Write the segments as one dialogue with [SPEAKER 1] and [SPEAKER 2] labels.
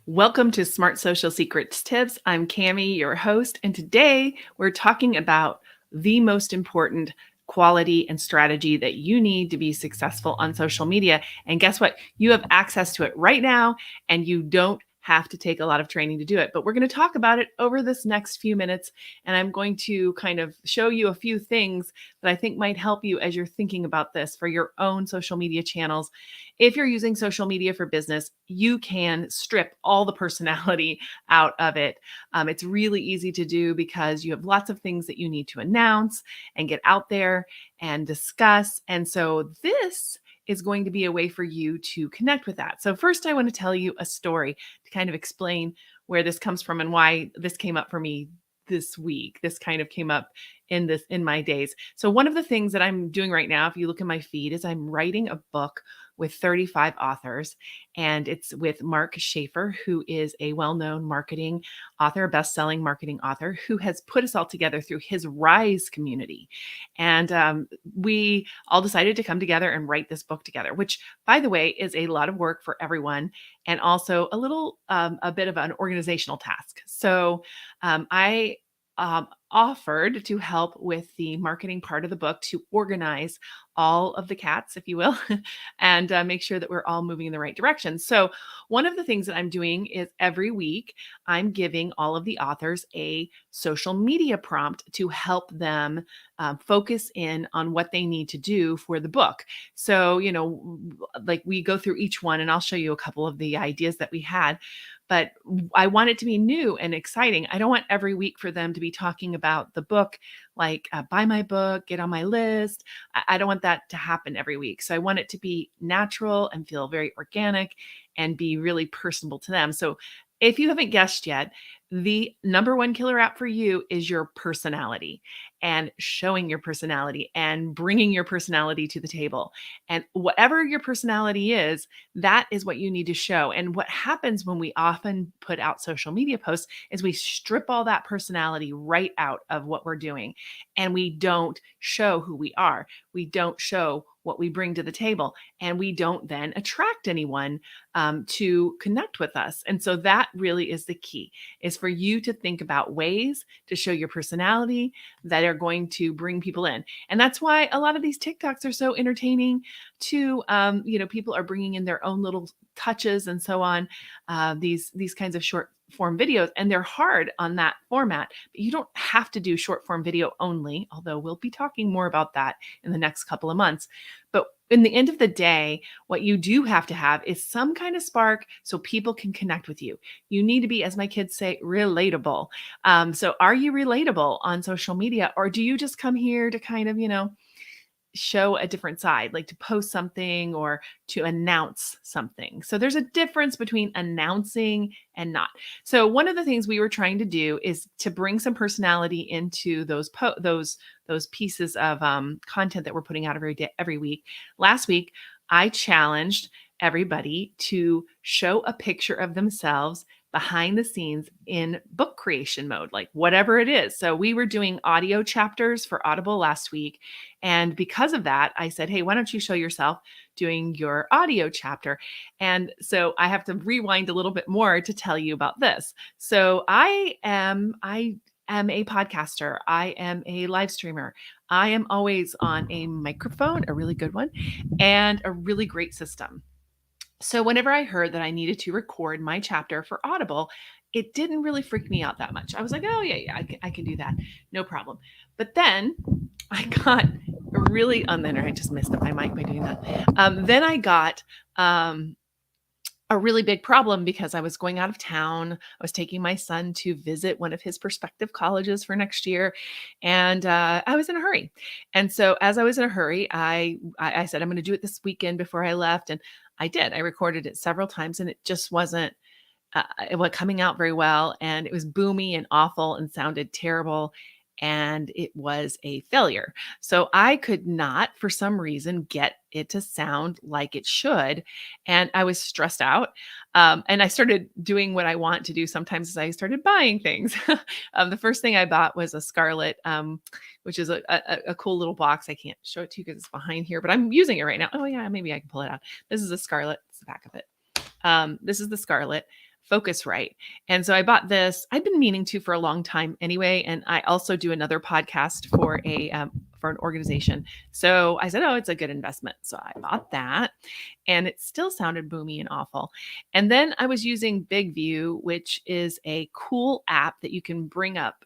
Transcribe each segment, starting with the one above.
[SPEAKER 1] Welcome to Smart Social Secrets Tips. I'm Cami, your host, and today we're talking about the most important quality and strategy that you need to be successful on social media. And guess what? You have access to it right now, and you don't have to take a lot of training to do it. But we're going to talk about it over this next few minutes, and I'm going to kind of show you a few things that I think might help you as you're thinking about this for your own social media channels. If you're using social media for business, you can strip all the personality out of it. It's really easy to do because you have lots of things that you need to announce and get out there and discuss. And so this is going to be a way for you to connect with that. So first, I want to tell you a story to kind of explain where this comes from and why this came up for me this week. This kind of came up in my days. So one of the things that I'm doing right now, if you look at my feed, is I'm writing a book with 35 authors, and it's with Mark Schaefer, who is a well-known marketing author, a best-selling marketing author, who has put us all together through his Rise community. And we all decided to come together and write this book together, which, by the way, is a lot of work for everyone and also a bit of an organizational task. So I offered to help with the marketing part of the book to organize all of the cats, if you will, and make sure that we're all moving in the right direction. So, one of the things that I'm doing is every week I'm giving all of the authors a social media prompt to help them focus in on what they need to do for the book. So, like we go through each one, and I'll show you a couple of the ideas that we had. But I want it to be new and exciting. I don't want every week for them to be talking about the book, like buy my book, get on my list. I don't want that to happen every week. So I want it to be natural and feel very organic and be really personable to them. So if you haven't guessed yet, the number one killer app for you is your personality and showing your personality and bringing your personality to the table. And whatever your personality is, that is what you need to show. And what happens when we often put out social media posts is we strip all that personality right out of what we're doing, and we don't show who we are. We don't show what we bring to the table, and we don't then attract anyone to connect with us. And so that really is the key, is for you to think about ways to show your personality that are going to bring people in. And that's why a lot of these TikToks are so entertaining too. People are bringing in their own little touches and so on. These kinds of short form videos, and they're hard on that format, but you don't have to do short form video only, although we'll be talking more about that in the next couple of months. But in the end of the day, what you do have to have is some kind of spark so people can connect with you. You need to be, as my kids say, relatable. So are you relatable on social media, or do you just come here to kind of, show a different side, like to post something or to announce something? So there's a difference between announcing and not. So one of the things we were trying to do is to bring some personality into those pieces of content that we're putting out every week. Last week, I challenged everybody to show a picture of themselves behind the scenes in book creation mode, like whatever it is. So we were doing audio chapters for Audible last week. And because of that, I said, hey, why don't you show yourself doing your audio chapter? And so I have to rewind a little bit more to tell you about this. So I am a podcaster. I am a live streamer. I am always on a microphone, a really good one, and a really great system. So whenever I heard that I needed to record my chapter for Audible, it didn't really freak me out that much. I was like, oh, yeah, I can do that. No problem. But then I got really on there. I just messed up my mic by doing that. Then I got a really big problem because I was going out of town. I was taking my son to visit one of his prospective colleges for next year, and I was in a hurry. And so, as I was in a hurry, I said I'm going to do it this weekend before I left, and I did. I recorded it several times, and it just wasn't it was coming out very well, and it was boomy and awful and sounded terrible. And it was a failure. So I could not, for some reason, get it to sound like it should. And I was stressed out. And I started doing what I want to do sometimes is I started buying things. The first thing I bought was a Scarlett, which is a cool little box. I can't show it to you because it's behind here, but I'm using it right now. Oh, yeah, maybe I can pull it out. This is a Scarlett. It's the back of it. This is the Scarlett Focusrite. And so I bought this. I've been meaning to for a long time anyway. And I also do another podcast for an organization. So I said, oh, it's a good investment. So I bought that, and it still sounded boomy and awful. And then I was using Big View, which is a cool app that you can bring up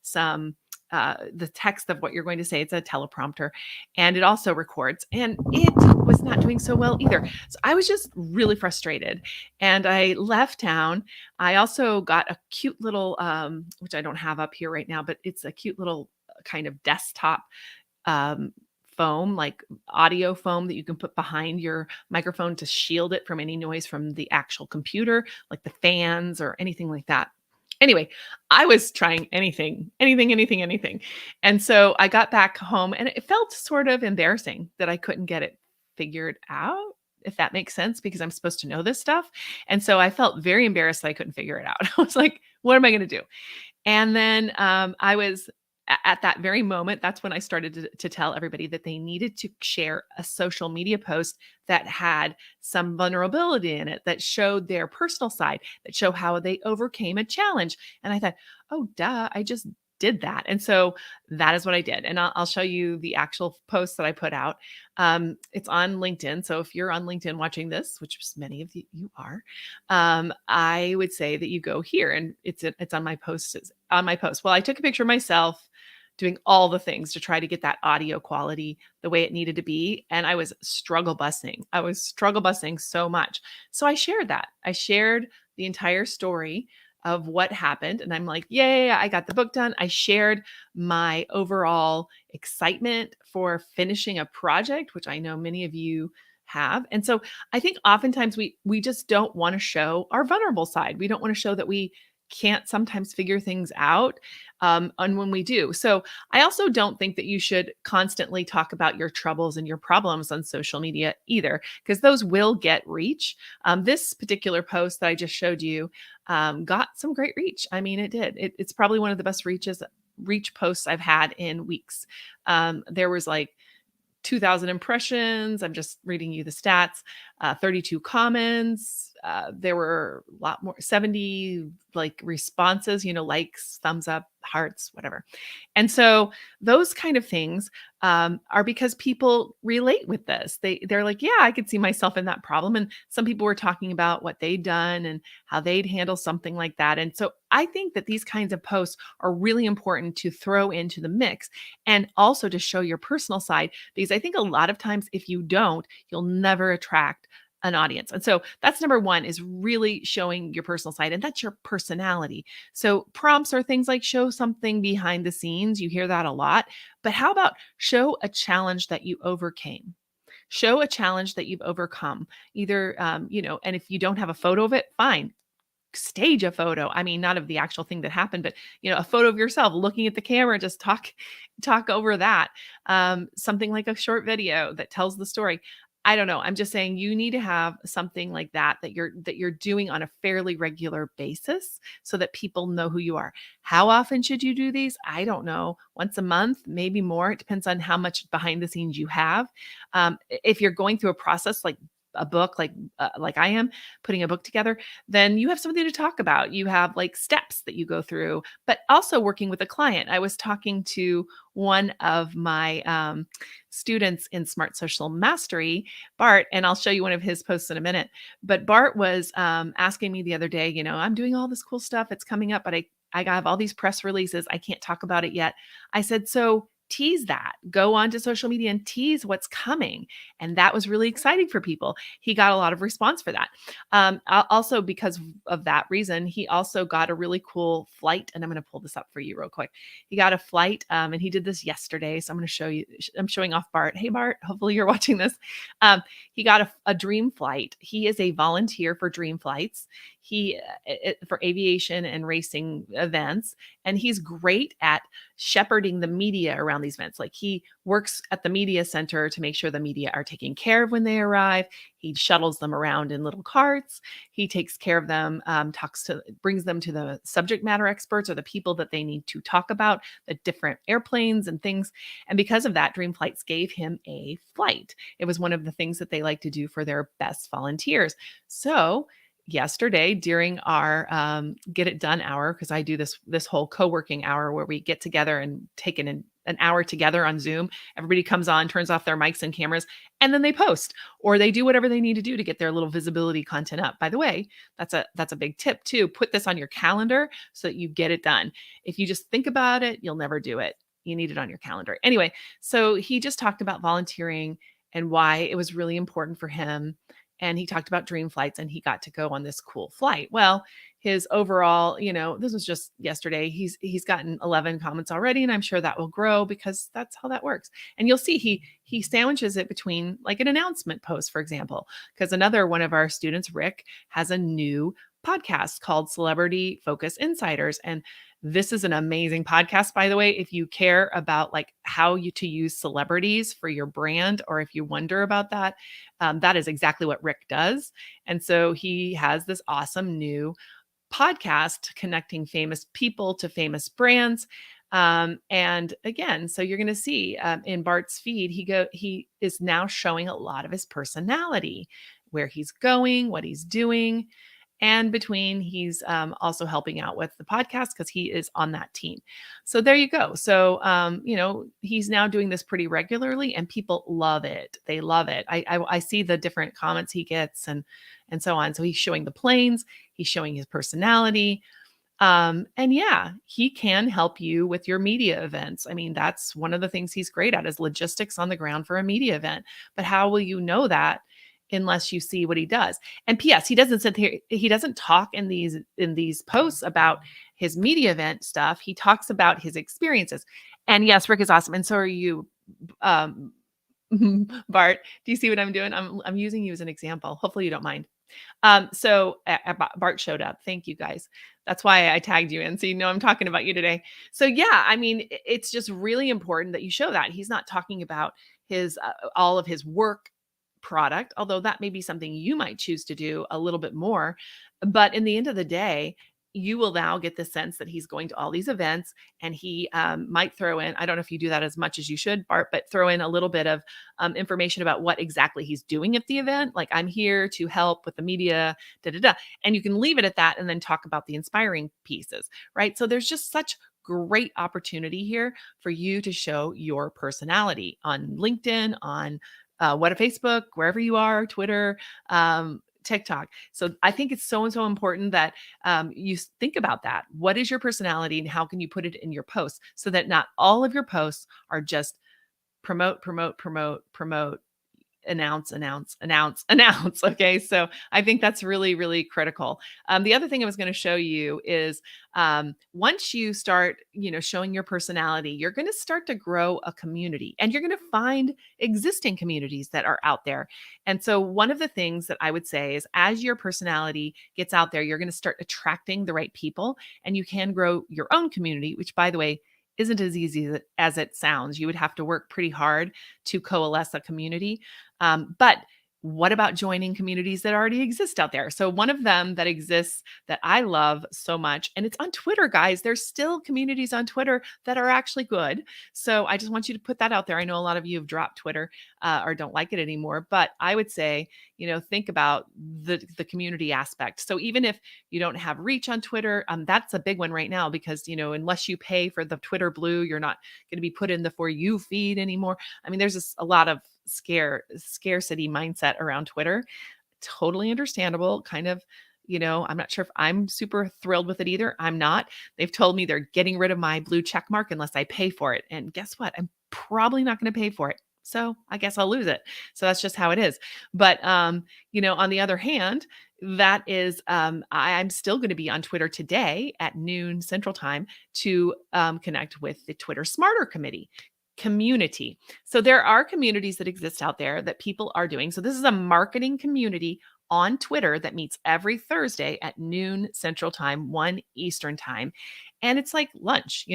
[SPEAKER 1] some the text of what you're going to say. It's a teleprompter, and it also records. And it was not doing so well either. So I was just really frustrated, and I left town. I also got a cute little, which I don't have up here right now, but it's a cute little kind of desktop um, foam, like audio foam that you can put behind your microphone to shield it from any noise from the actual computer, like the fans or anything like that. Anyway, I was trying anything. And so I got back home, and it felt sort of embarrassing that I couldn't get it figured out, if that makes sense, because I'm supposed to know this stuff. And so I felt very embarrassed that I couldn't figure it out. I was like, what am I going to do? And then I was at that very moment, that's when I started to tell everybody that they needed to share a social media post that had some vulnerability in it, that showed their personal side, that show how they overcame a challenge. And I thought, oh, duh, I just did that. And so that is what I did. And I'll show you the actual post that I put out. It's on LinkedIn. So if you're on LinkedIn watching this, which many of you are, I would say that you go here, and it's on my post. On my post. Well, I took a picture of myself doing all the things to try to get that audio quality the way it needed to be. And I was struggle busing. I was struggle busing so much. So I shared that. I shared the entire story of what happened. And I'm like, yay, I got the book done. I shared my overall excitement for finishing a project, which I know many of you have. And so I think oftentimes we just don't want to show our vulnerable side. We don't want to show that we can't sometimes figure things out. And when we do. So I also don't think that you should constantly talk about your troubles and your problems on social media either, because those will get reach. This particular post that I just showed you got some great reach. I mean, it did. It's probably one of the best reach posts I've had in weeks. There was like 2,000 impressions. I'm just reading you the stats, 32 comments. There were a lot more, 70 like responses, likes, thumbs up, hearts, whatever. And so those kind of things are because people relate with this. They're like, yeah, I could see myself in that problem. And some people were talking about what they'd done and how they'd handle something like that. And so I think that these kinds of posts are really important to throw into the mix, and also to show your personal side, because I think a lot of times if you don't, you'll never attract an audience. And so that's number one, is really showing your personal side, and that's your personality. So prompts are things like show something behind the scenes. You hear that a lot. But how about show a challenge that you overcame? Show a challenge that you've overcome. Either, and if you don't have a photo of it, fine. Stage a photo. I mean, not of the actual thing that happened, but a photo of yourself looking at the camera, just talk over that. Something like a short video that tells the story. I don't know. I'm just saying you need to have something like that you're doing on a fairly regular basis, so that people know who you are. How often should you do these? I don't know. Once a month, maybe more. It depends on how much behind the scenes you have. If you're going through a process like a book, like I am putting a book together, then you have something to talk about. You have like steps that you go through, but also working with a client. I was talking to one of my students in Smart Social Mastery, Bart, and I'll show you one of his posts in a minute. But Bart was asking me the other day, I'm doing all this cool stuff. It's coming up, but I have all these press releases. I can't talk about it yet. I said, so tease that. Go onto social media and tease what's coming. And that was really exciting for people. He got a lot of response for that. Also, because of that reason, he also got a really cool flight. And I'm going to pull this up for you real quick. He got a flight, and he did this yesterday. So I'm going to show you. I'm showing off Bart. Hey, Bart, hopefully you're watching this. He got a dream flight. He is a volunteer for Dream Flights. He for aviation and racing events, and he's great at shepherding the media around these events. Like, he works at the media center to make sure the media are taken care of when they arrive. He shuttles them around in little carts. He takes care of them, brings them to the subject matter experts or the people that they need to talk about, the different airplanes and things. And because of that, Dream Flights gave him a flight. It was one of the things that they like to do for their best volunteers. So yesterday during our get it done hour, because I do this whole co-working hour where we get together and take an hour together on Zoom. Everybody comes on, turns off their mics and cameras, and then they post or they do whatever they need to do to get their little visibility content up. By the way, that's a big tip too. Put this on your calendar so that you get it done. If you just think about it, you'll never do it. You need it on your calendar. Anyway, so he just talked about volunteering and why it was really important for him. And he talked about dream flights and he got to go on this cool flight. Well, his overall, this was just yesterday. He's gotten 11 comments already, and I'm sure that will grow because that's how that works. And you'll see he sandwiches it between like an announcement post, for example, because another one of our students, Rick, has a new podcast called Celebrity Focus Insiders. And this is an amazing podcast, by the way. If you care about like to use celebrities for your brand, or if you wonder about that, that is exactly what Rick does. And so he has this awesome new podcast connecting famous people to famous brands. And again, so you're going to see in Bart's feed, he is now showing a lot of his personality, where he's going, what he's doing. And between, he's also helping out with the podcast because he is on that team. So there you go. So, he's now doing this pretty regularly and people love it. They love it. I see the different comments he gets and so on. So he's showing the planes, he's showing his personality. And yeah, he can help you with your media events. I mean, that's one of the things he's great at is logistics on the ground for a media event. But how will you know that unless you see what he does? And P.S., he doesn't sit here, he doesn't talk in these posts about his media event stuff. He talks about his experiences. And yes, Rick is awesome. And so are you, um, Bart. Do you see what I'm doing? I'm using you as an example. Hopefully you don't mind. So Bart showed up. Thank you guys. That's why I tagged you in. So I'm talking about you today. So yeah, I mean, it's just really important that you show that. He's not talking about his all of his work product, although that may be something you might choose to do a little bit more. But in the end of the day, you will now get the sense that he's going to all these events, and he might throw in, I don't know if you do that as much as you should, Bart, but throw in a little bit of information about what exactly he's doing at the event. Like, I'm here to help with the media, da, da, da. And you can leave it at that and then talk about the inspiring pieces, right? So there's just such great opportunity here for you to show your personality on LinkedIn, on what a Facebook, wherever you are, Twitter, TikTok. So I think it's so and so important that you think about that. What is your personality and how can you put it in your posts so that not all of your posts are just promote, promote, promote, promote, announce, announce, announce, announce. Okay. So I think that's really, really critical. The other thing I was going to show you is once you start, showing your personality, you're going to start to grow a community and you're going to find existing communities that are out there. And so one of the things that I would say is as your personality gets out there, you're going to start attracting the right people and you can grow your own community, which, by the way, isn't as easy as it sounds. You would have to work pretty hard to coalesce a community. But what about joining communities that already exist out there? So one of them that exists that I love so much, and it's on Twitter, guys. There's still communities on Twitter that are actually good. So I just want you to put that out there. I know a lot of you have dropped Twitter or don't like it anymore, but I would say, think about the community aspect. So even if you don't have reach on Twitter, that's a big one right now because, unless you pay for the Twitter Blue, you're not going to be put in the For You feed anymore. I mean, there's just a lot of scarcity mindset around Twitter. Totally understandable. Kind of, I'm not sure if I'm super thrilled with it either. I'm not. They've told me they're getting rid of my blue check mark unless I pay for it. And guess what? I'm probably not going to pay for it. So I guess I'll lose it. So that's just how it is. But, on the other hand, that is, I'm still going to be on Twitter today at noon Central Time to connect with the Twitter Smarter community. So there are communities that exist out there that people are doing. So this is a marketing community on Twitter that meets every Thursday at noon Central Time, 1 Eastern Time. And it's like lunch,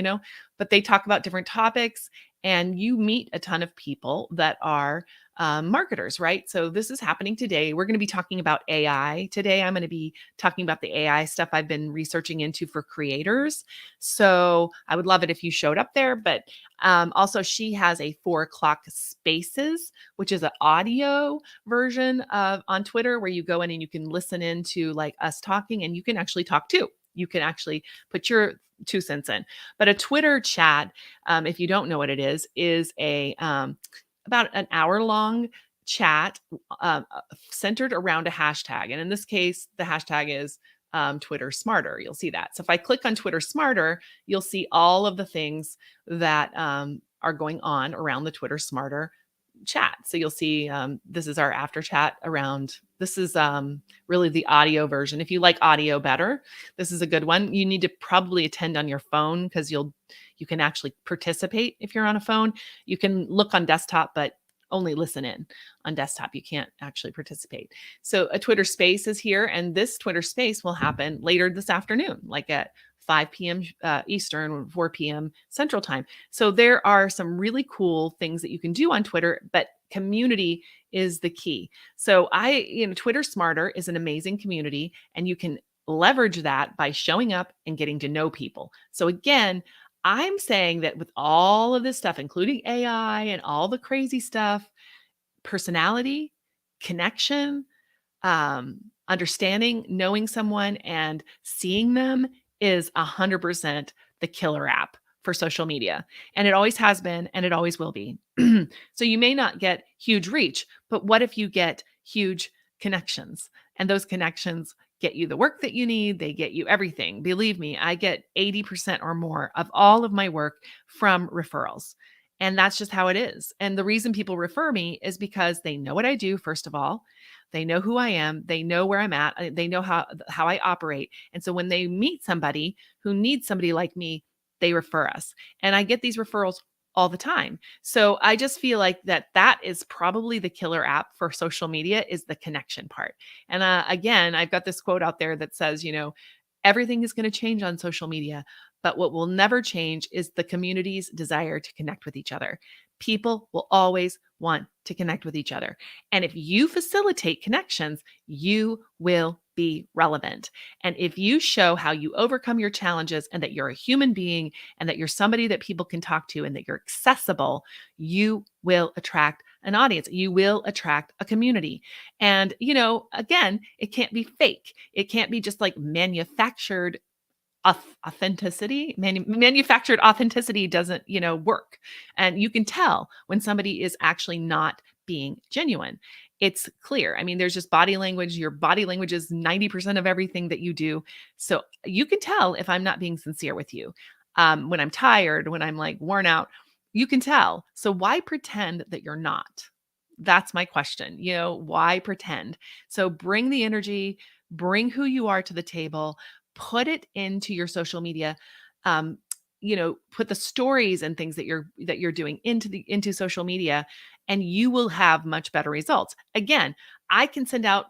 [SPEAKER 1] but they talk about different topics and you meet a ton of people that are marketers, right? So this is happening today. We're going to be talking about AI today. I'm going to be talking about the AI stuff I've been researching into for creators. So I would love it if you showed up there. But also, she has a 4 o'clock Spaces, which is an audio version of on Twitter where you go in and you can listen in to like us talking, and you can actually talk too. You can actually put your 2 cents in. But a Twitter chat, if you don't know what it is a about an hour long chat centered around a hashtag. And in this case, the hashtag is Twitter Smarter. You'll see that. So if I click on Twitter Smarter, you'll see all of the things that are going on around the Twitter Smarter chat. So you'll see this is our after chat around. This is really the audio version. If you like audio better, this is a good one. You need to probably attend on your phone because you can actually participate if you're on a phone. You can look on desktop, but only listen in on desktop. You can't actually participate. So a Twitter Space is here, and this Twitter Space will happen later this afternoon, like at 5 p.m. Eastern, 4 p.m. Central Time. So there are some really cool things that you can do on Twitter, but community is the key. So Twitter Smarter is an amazing community, and you can leverage that by showing up and getting to know people. So again, I'm saying that with all of this stuff, including AI and all the crazy stuff, personality, connection, understanding, knowing someone, and seeing them is 100% the killer app for social media. And it always has been, and it always will be. So you may not get huge reach, but what if you get huge connections? And those connections get you the work that you need. They get you everything. Believe me, I get 80% or more of all of my work from referrals. And that's just how it is. And the reason people refer me is because they know what I do, first of all. They know who I am. They know where I'm at. They know how I operate. And so when they meet somebody who needs somebody like me, they refer us. And I get these referrals all the time. So I just feel like that is probably the killer app for social media, is the connection part. And again, I've got this quote out there that says, everything is going to change on social media, but what will never change is the community's desire to connect with each other. People will always want to connect with each other. And if you facilitate connections, you will be relevant. And if you show how you overcome your challenges and that you're a human being and that you're somebody that people can talk to and that you're accessible, you will attract an audience. You will attract a community. And, again, it can't be fake. It can't be just like manufactured authenticity. Manufactured authenticity doesn't work, and you can tell when somebody is actually not being genuine. It's clear. I mean, there's just body language. Your body language is 90% of everything that you do. So you can tell if I'm not being sincere with you. When I'm tired, when I'm like worn out, you can tell. So why pretend that you're not? That's my question. Why pretend? So bring the energy, bring who you are to the table, put it into your social media. Put the stories and things that you're doing into social media, and you will have much better results. Again, I can send out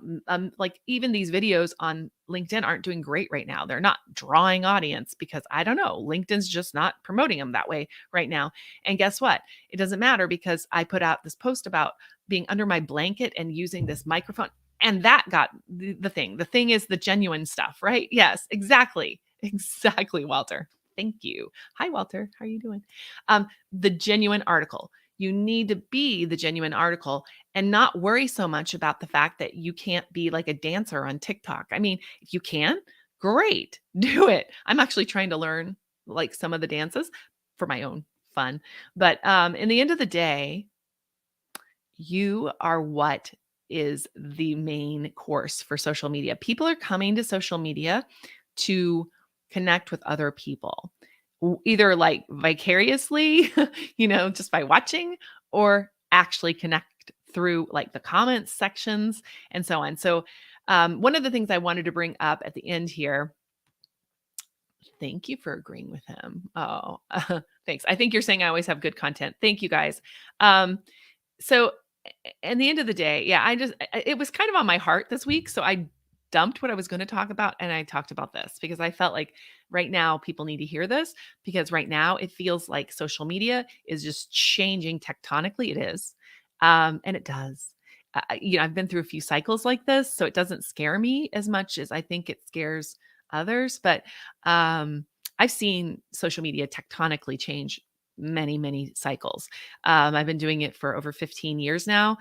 [SPEAKER 1] like even these videos on LinkedIn aren't doing great right now. They're not drawing audience because I don't know, LinkedIn's just not promoting them that way right now. And guess what? It doesn't matter because I put out this post about being under my blanket and using this microphone. And that got the thing. The thing is the genuine stuff, right? Yes, exactly. Exactly, Walter. Thank you. Hi, Walter. How are you doing? The genuine article. You need to be the genuine article and not worry so much about the fact that you can't be like a dancer on TikTok. I mean, if you can, great, do it. I'm actually trying to learn like some of the dances for my own fun. But in the end of the day, you are what is the main course for social media. People are coming to social media to connect with other people, either like vicariously, just by watching, or actually connect through like the comments sections and so on. So, one of the things I wanted to bring up at the end here. Thank you for agreeing with him. Oh, thanks. I think you're saying I always have good content. Thank you guys. So at the end of the day, yeah, it was kind of on my heart this week. So I dumped what I was going to talk about and I talked about this because I felt like right now people need to hear this because right now it feels like social media is just changing tectonically. It is. And it does. I've been through a few cycles like this, so it doesn't scare me as much as I think it scares others. But I've seen social media tectonically change many, many cycles. I've been doing it for over 15 years now,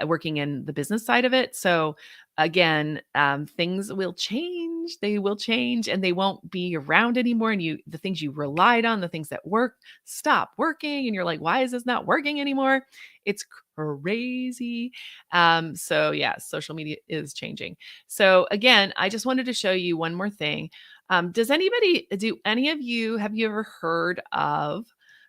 [SPEAKER 1] working in the business side of it. So again, things will change. They will change, and they won't be around anymore. And the things you relied on, the things that work, stop working, and you're like, why is this not working anymore? It's crazy. So yeah, social media is changing. So again, I just wanted to show you one more thing. Do any of you, have you ever heard of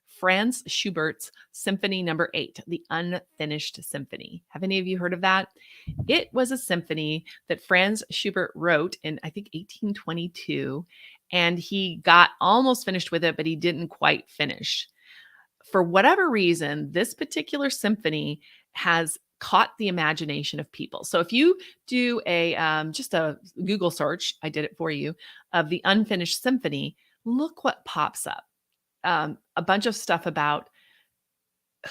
[SPEAKER 1] Franz Schubert's Symphony Number 8, the Unfinished Symphony? Have any of you heard of that? It was a symphony that Franz Schubert wrote in, I think, 1822, and he got almost finished with it, but he didn't quite finish. For whatever reason, this particular symphony has caught the imagination of people. So if you do just a Google search, I did it for you, of the Unfinished Symphony, look what pops up. A bunch of stuff about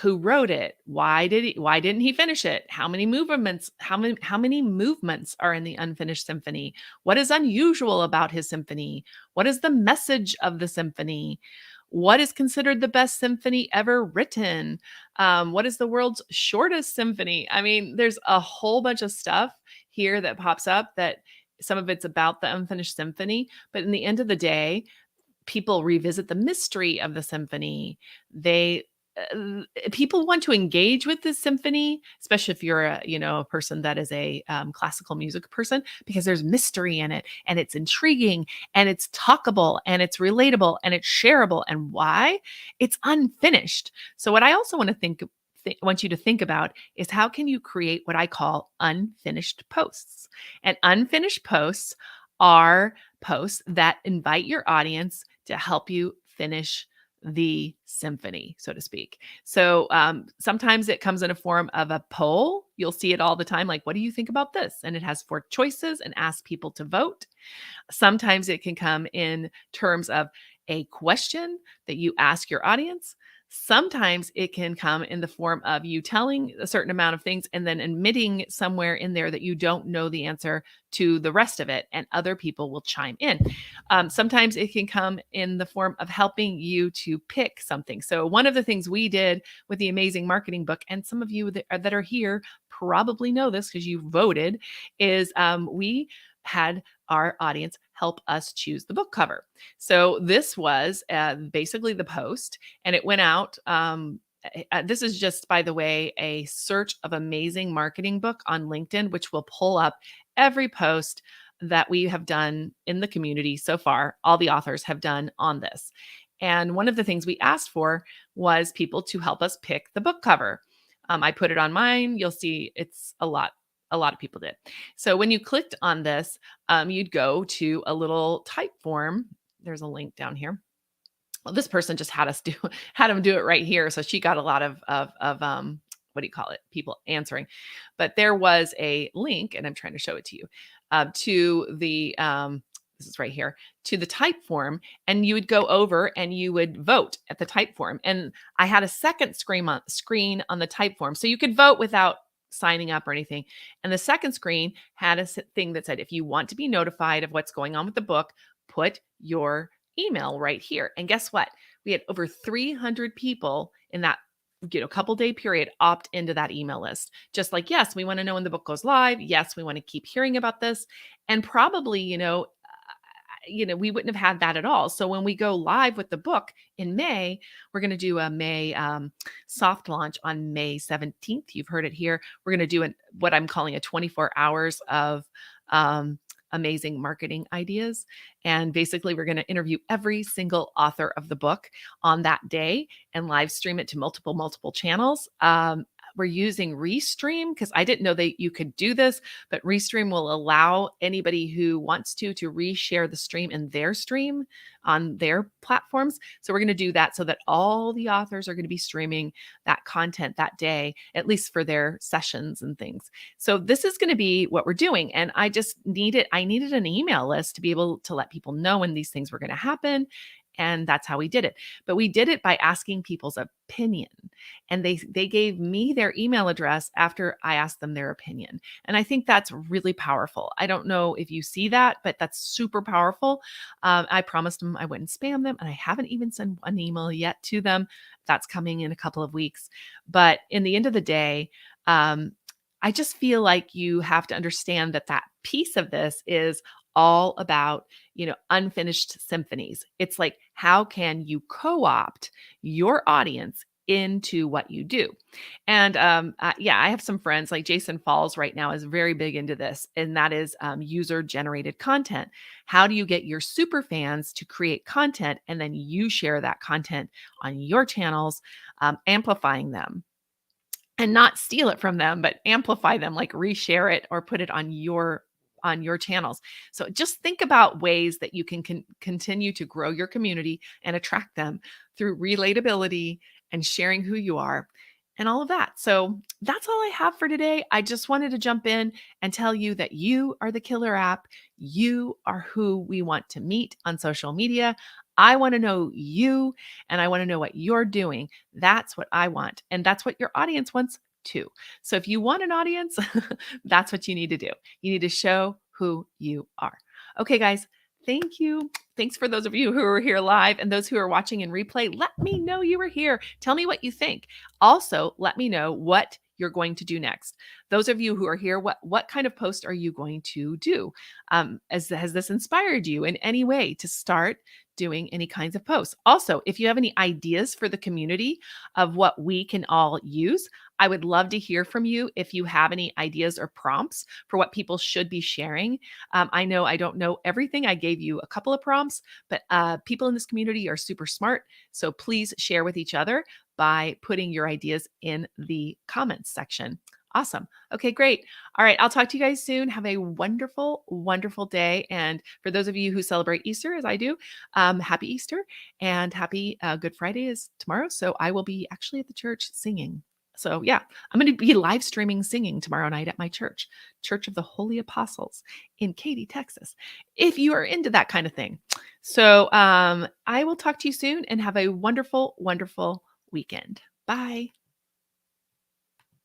[SPEAKER 1] who wrote it, why didn't he finish it, how many movements are in the Unfinished Symphony, what is unusual about his symphony, what is the message of the symphony, what is considered the best symphony ever written, what is the world's shortest symphony. I mean, there's a whole bunch of stuff here that pops up, that some of it's about the Unfinished Symphony, but in the end of the day, people revisit the mystery of the symphony. People want to engage with this symphony, especially if you're a person that is a classical music person, because there's mystery in it, and it's intriguing, and it's talkable, and it's relatable, and it's shareable. And why? It's unfinished. So what I also want you to think about is, how can you create what I call unfinished posts? And unfinished posts are posts that invite your audience to help you finish the symphony, so to speak. So sometimes it comes in a form of a poll. You'll see it all the time, like, what do you think about this? And it has 4 choices and asks people to vote. Sometimes it can come in terms of a question that you ask your audience. Sometimes it can come in the form of you telling a certain amount of things and then admitting somewhere in there that you don't know the answer to the rest of it, and other people will chime in. Sometimes it can come in the form of helping you to pick something. So one of the things we did with the Amazing Marketing Book, and some of you that are here probably know this because you voted, is we had our audience help us choose the book cover. So this was basically the post, and it went out. This is just, by the way, a search of Amazing Marketing Book on LinkedIn, which will pull up every post that we have done in the community so far. All the authors have done on this. And one of the things we asked for was people to help us pick the book cover. I put it on mine. You'll see it's a lot of people did. So when you clicked on this, you'd go to a little type form. There's a link down here. Well, this person just had them do it right here. So she got a lot of what do you call it? People answering. But there was a link, and I'm trying to show it to you, to the, this is right here, to the type form, and you would go over and you would vote at the type form. And I had a second screen on the type form. So you could vote without signing up or anything. And the second screen had a thing that said, if you want to be notified of what's going on with the book, put your email right here. And guess what? We had over 300 people in that couple day period opt into that email list. Just like, yes, we want to know when the book goes live. Yes, we want to keep hearing about this. And probably, we wouldn't have had that at all. So when we go live with the book in May, we're going to do a May soft launch on May 17th. You've heard it here. We're going to do what I'm calling a 24 hours of amazing marketing ideas. And basically, we're going to interview every single author of the book on that day and live stream it to multiple channels. we're using Restream because I didn't know that you could do this, but Restream will allow anybody who wants to reshare the stream in their stream on their platforms. So we're going to do that so that all the authors are going to be streaming that content that day, at least for their sessions and things. So this is going to be what we're doing. And I needed an email list to be able to let people know when these things were going to happen. And that's how we did it. But we did it by asking people's opinion. And they gave me their email address after I asked them their opinion. And I think that's really powerful. I don't know if you see that, but that's super powerful. I promised them I wouldn't spam them, and I haven't even sent one email yet to them. That's coming in a couple of weeks. But in the end of the day, I just feel like you have to understand that that piece of this is all about, unfinished symphonies. It's like, how can you co-opt your audience into what you do? And yeah, I have some friends like Jason Falls right now is very big into this, and that is user generated content. How do you get your super fans to create content and then you share that content on your channels, amplifying them? And not steal it from them, but amplify them, like reshare it or put it on your channels. So just think about ways that you can continue to grow your community and attract them through relatability and sharing who you are and all of that. So that's all I have for today. I just wanted to jump in and tell you that you are the killer app. You are who we want to meet on social media. I want to know you, and I want to know what you're doing. That's what I want. And that's what your audience wants too. So if you want an audience, that's what you need to do. You need to show who you are. Okay, guys, thank you. Thanks for those of you who are here live and those who are watching in replay. Let me know you were here. Tell me what you think. Also, let me know what you're going to do next. Those of you who are here, what kind of post are you going to do? Has this inspired you in any way to start doing any kinds of posts? Also, if you have any ideas for the community of what we can all use, I would love to hear from you if you have any ideas or prompts for what people should be sharing. I know I don't know everything. I gave you a couple of prompts, but people in this community are super smart. So please share with each other by putting your ideas in the comments section. Awesome. Okay, great. All right. I'll talk to you guys soon. Have a wonderful, wonderful day. And for those of you who celebrate Easter, as I do, happy Easter and happy Good Friday is tomorrow. So I will be actually at the church singing. So yeah, I'm going to be live streaming singing tomorrow night at my church, Church of the Holy Apostles in Katy, Texas, if you are into that kind of thing. So I will talk to you soon and have a wonderful, wonderful weekend. Bye.